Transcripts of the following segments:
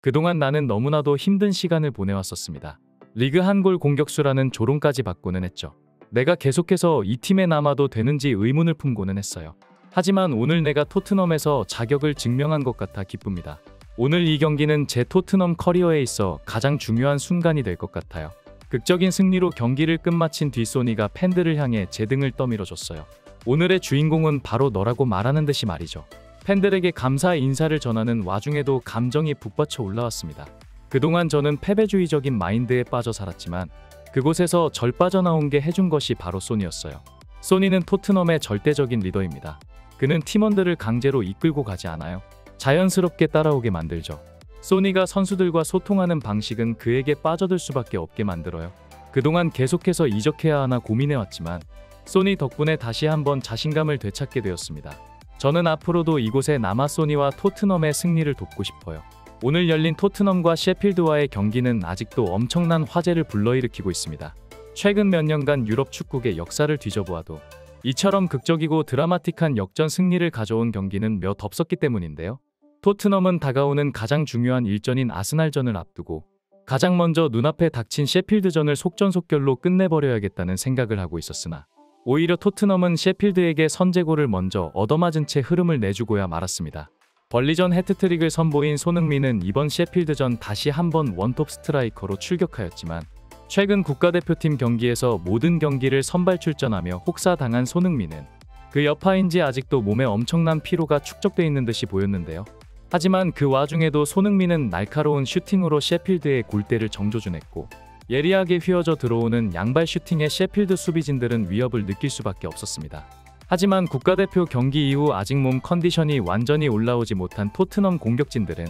그동안 나는 너무나도 힘든 시간을 보내왔었습니다. 리그 한 골 공격수라는 조롱까지 받고는 했죠. 내가 계속해서 이 팀에 남아도 되는지 의문을 품고는 했어요. 하지만 오늘 내가 토트넘에서 자격을 증명한 것 같아 기쁩니다. 오늘 이 경기는 제 토트넘 커리어에 있어 가장 중요한 순간이 될 것 같아요. 극적인 승리로 경기를 끝마친 뒤 소니가 팬들을 향해 제 등을 떠밀어줬어요. 오늘의 주인공은 바로 너라고 말하는 듯이 말이죠. 팬들에게 감사의 인사를 전하는 와중에도 감정이 북받쳐 올라왔습니다. 그동안 저는 패배주의적인 마인드에 빠져 살았지만 그곳에서 절 빠져나온 게 해준 것이 바로 소니였어요. 소니는 토트넘의 절대적인 리더입니다. 그는 팀원들을 강제로 이끌고 가지 않아요. 자연스럽게 따라오게 만들죠. 소니가 선수들과 소통하는 방식은 그에게 빠져들 수밖에 없게 만들어요. 그동안 계속해서 이적해야 하나 고민해왔지만 소니 덕분에 다시 한번 자신감을 되찾게 되었습니다. 저는 앞으로도 이곳에 남아 소니와 토트넘의 승리를 돕고 싶어요. 오늘 열린 토트넘과 셰필드와의 경기는 아직도 엄청난 화제를 불러일으키고 있습니다. 최근 몇 년간 유럽 축구의 역사를 뒤져보아도 이처럼 극적이고 드라마틱한 역전 승리를 가져온 경기는 몇 없었기 때문인데요. 토트넘은 다가오는 가장 중요한 일전인 아스날전을 앞두고 가장 먼저 눈앞에 닥친 셰필드전을 속전속결로 끝내버려야겠다는 생각을 하고 있었으나 오히려 토트넘은 셰필드에게 선제골을 먼저 얻어맞은 채 흐름을 내주고야 말았습니다. 벌리전 해트트릭을 선보인 손흥민은 이번 셰필드전 다시 한번 원톱 스트라이커로 출격하였지만 최근 국가대표팀 경기에서 모든 경기를 선발 출전하며 혹사당한 손흥민은 그 여파인지 아직도 몸에 엄청난 피로가 축적돼 있는 듯이 보였는데요. 하지만 그 와중에도 손흥민은 날카로운 슈팅으로 셰필드의 골대를 정조준했고 예리하게 휘어져 들어오는 양발 슈팅에 셰필드 수비진들은 위협을 느낄 수밖에 없었습니다. 하지만 국가대표 경기 이후 아직 몸 컨디션이 완전히 올라오지 못한 토트넘 공격진들은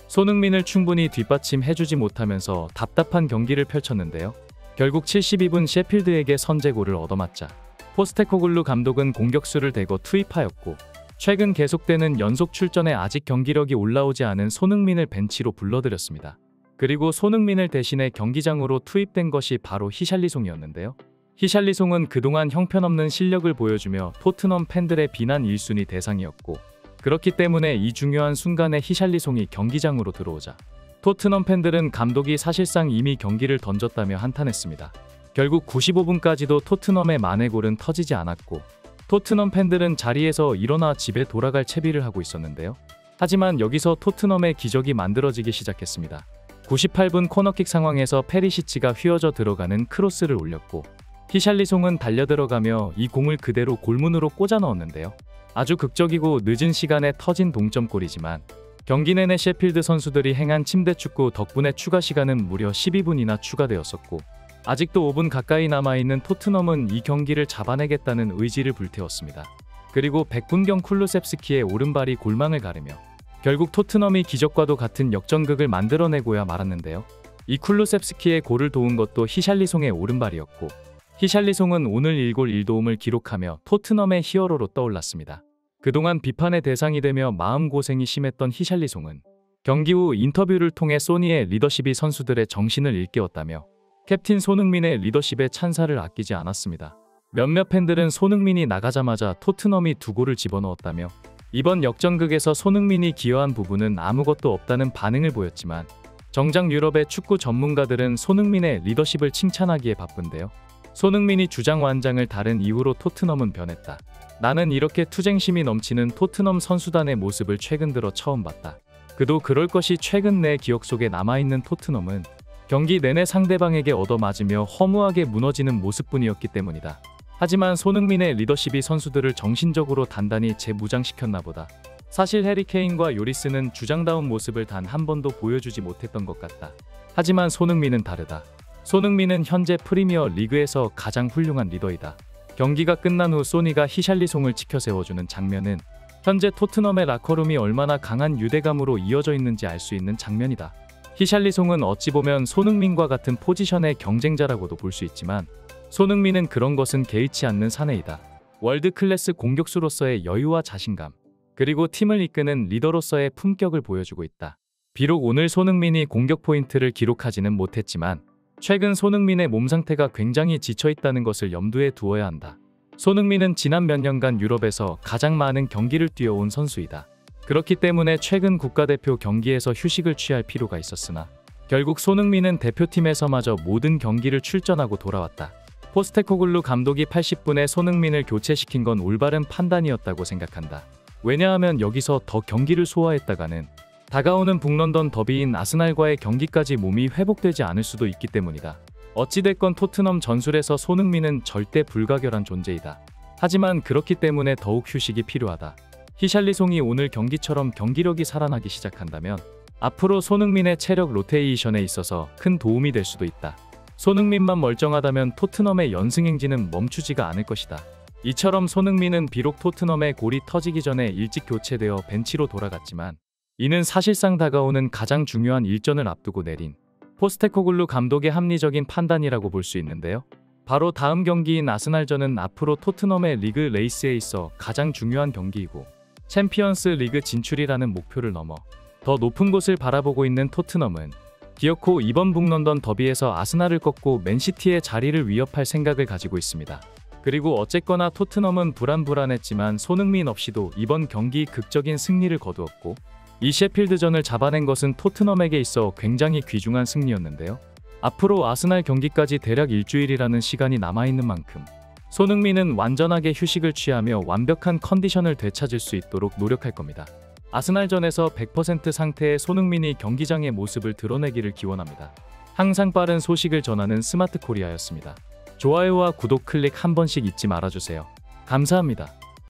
손흥민을 충분히 뒷받침해주지 못하면서 답답한 경기를 펼쳤는데요. 결국 72분 셰필드에게 선제골을 얻어맞자 포스테코글루 감독은 공격수를 대거 투입하였고 최근 계속되는 연속 출전에 아직 경기력이 올라오지 않은 손흥민을 벤치로 불러들였습니다. 그리고 손흥민을 대신해 경기장으로 투입된 것이 바로 히샬리송이었는데요. 히샬리송은 그동안 형편없는 실력을 보여주며 토트넘 팬들의 비난 1순위 대상이었고 그렇기 때문에 이 중요한 순간에 히샬리송이 경기장으로 들어오자 토트넘 팬들은 감독이 사실상 이미 경기를 던졌다며 한탄했습니다. 결국 95분까지도 토트넘의 만회골은 터지지 않았고 토트넘 팬들은 자리에서 일어나 집에 돌아갈 채비를 하고 있었는데요. 하지만 여기서 토트넘의 기적이 만들어지기 시작했습니다. 98분 코너킥 상황에서 페리시치가 휘어져 들어가는 크로스를 올렸고 히샬리송은 달려들어가며 이 공을 그대로 골문으로 꽂아 넣었는데요. 아주 극적이고 늦은 시간에 터진 동점골이지만 경기 내내 셰필드 선수들이 행한 침대축구 덕분에 추가 시간은 무려 12분이나 추가되었었고 아직도 5분 가까이 남아있는 토트넘은 이 경기를 잡아내겠다는 의지를 불태웠습니다. 그리고 백분경 쿨루셉스키의 오른발이 골망을 가르며 결국 토트넘이 기적과도 같은 역전극을 만들어내고야 말았는데요. 이 쿨루셉스키의 골을 도운 것도 히샬리송의 오른발이었고 히샬리송은 오늘 1골 1도움을 기록하며 토트넘의 히어로로 떠올랐습니다. 그동안 비판의 대상이 되며 마음고생이 심했던 히샬리송은 경기 후 인터뷰를 통해 소니의 리더십이 선수들의 정신을 일깨웠다며 캡틴 손흥민의 리더십에 찬사를 아끼지 않았습니다. 몇몇 팬들은 손흥민이 나가자마자 토트넘이 2골을 집어넣었다며 이번 역전극에서 손흥민이 기여한 부분은 아무것도 없다는 반응을 보였지만 정작 유럽의 축구 전문가들은 손흥민의 리더십을 칭찬하기에 바쁜데요. 손흥민이 주장 완장을 다른 이후로 토트넘은 변했다. 나는 이렇게 투쟁심이 넘치는 토트넘 선수단의 모습을 최근 들어 처음 봤다. 그도 그럴 것이 최근 내 기억 속에 남아있는 토트넘은 경기 내내 상대방에게 얻어맞으며 허무하게 무너지는 모습뿐이었기 때문이다. 하지만 손흥민의 리더십이 선수들을 정신적으로 단단히 재무장시켰나 보다. 사실 해리 케인과 요리스는 주장다운 모습을 단 한 번도 보여주지 못했던 것 같다. 하지만 손흥민은 다르다. 손흥민은 현재 프리미어 리그에서 가장 훌륭한 리더이다. 경기가 끝난 후 소니가 히샬리송을 치켜 세워주는 장면은 현재 토트넘의 라커룸이 얼마나 강한 유대감으로 이어져 있는지 알 수 있는 장면이다. 히샬리송은 어찌 보면 손흥민과 같은 포지션의 경쟁자라고도 볼 수 있지만 손흥민은 그런 것은 개의치 않는 사내이다. 월드클래스 공격수로서의 여유와 자신감, 그리고 팀을 이끄는 리더로서의 품격을 보여주고 있다. 비록 오늘 손흥민이 공격 포인트를 기록하지는 못했지만 최근 손흥민의 몸 상태가 굉장히 지쳐있다는 것을 염두에 두어야 한다. 손흥민은 지난 몇 년간 유럽에서 가장 많은 경기를 뛰어온 선수이다. 그렇기 때문에 최근 국가대표 경기에서 휴식을 취할 필요가 있었으나 결국 손흥민은 대표팀에서마저 모든 경기를 출전하고 돌아왔다. 포스테코글루 감독이 80분에 손흥민을 교체시킨 건 올바른 판단이었다고 생각한다. 왜냐하면 여기서 더 경기를 소화했다가는 다가오는 북런던 더비인 아스날과의 경기까지 몸이 회복되지 않을 수도 있기 때문이다. 어찌됐건 토트넘 전술에서 손흥민은 절대 불가결한 존재이다. 하지만 그렇기 때문에 더욱 휴식이 필요하다. 히샬리송이 오늘 경기처럼 경기력이 살아나기 시작한다면 앞으로 손흥민의 체력 로테이션에 있어서 큰 도움이 될 수도 있다. 손흥민만 멀쩡하다면 토트넘의 연승 행진은 멈추지가 않을 것이다. 이처럼 손흥민은 비록 토트넘의 골이 터지기 전에 일찍 교체되어 벤치로 돌아갔지만 이는 사실상 다가오는 가장 중요한 일전을 앞두고 내린 포스테코글루 감독의 합리적인 판단이라고 볼 수 있는데요. 바로 다음 경기인 아스날전은 앞으로 토트넘의 리그 레이스에 있어 가장 중요한 경기이고 챔피언스 리그 진출이라는 목표를 넘어 더 높은 곳을 바라보고 있는 토트넘은 기어코 이번 북런던 더비에서 아스날을 꺾고 맨시티의 자리를 위협할 생각을 가지고 있습니다. 그리고 어쨌거나 토트넘은 불안했지만 손흥민 없이도 이번 경기 극적인 승리를 거두었고 이 셰필드전을 잡아낸 것은 토트넘에게 있어 굉장히 귀중한 승리였는데요. 앞으로 아스날 경기까지 대략 일주일이라는 시간이 남아있는 만큼 손흥민은 완전하게 휴식을 취하며 완벽한 컨디션을 되찾을 수 있도록 노력할 겁니다. 아스날전에서 100% 상태의 손흥민이 경기장의 모습을 드러내기를 기원합니다. 항상 빠른 소식을 전하는 스마트 코리아였습니다. 좋아요와 구독 클릭 한 번씩 잊지 말아주세요. 감사합니다.